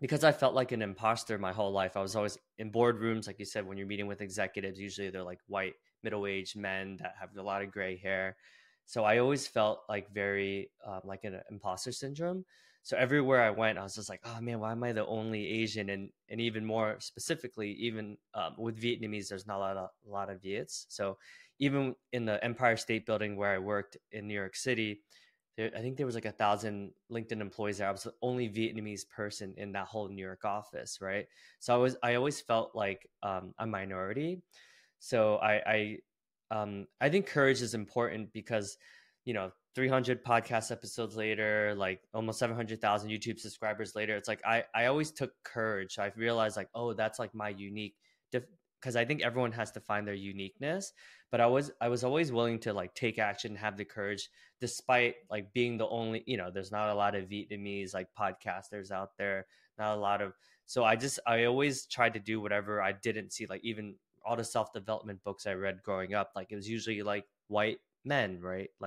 because I felt like an imposter my whole life. I was always in boardrooms, like you said, when you're meeting with executives, usually they're like white, middle-aged men that have a lot of gray hair. So I always felt like very like an imposter syndrome. So everywhere I went, I was just like, oh man, why am I the only Asian? And even more specifically, even with Vietnamese, there's not a lot of Viets. So even in the Empire State Building where I worked in New York City, I think there was like 1,000 LinkedIn employees there. I was the only Vietnamese person in that whole New York office, right? So I always felt like a minority. So I think courage is important because, 300 podcast episodes later, like almost 700,000 YouTube subscribers later, it's like I always took courage. I realized like, oh, that's like my unique, because I think everyone has to find their uniqueness. But I was always willing to like take action, have the courage, despite like being the only, there's not a lot of Vietnamese like podcasters out there, not a lot of. So I always tried to do whatever I didn't see, like even all the self-development books I read growing up, like it was usually like white men, right?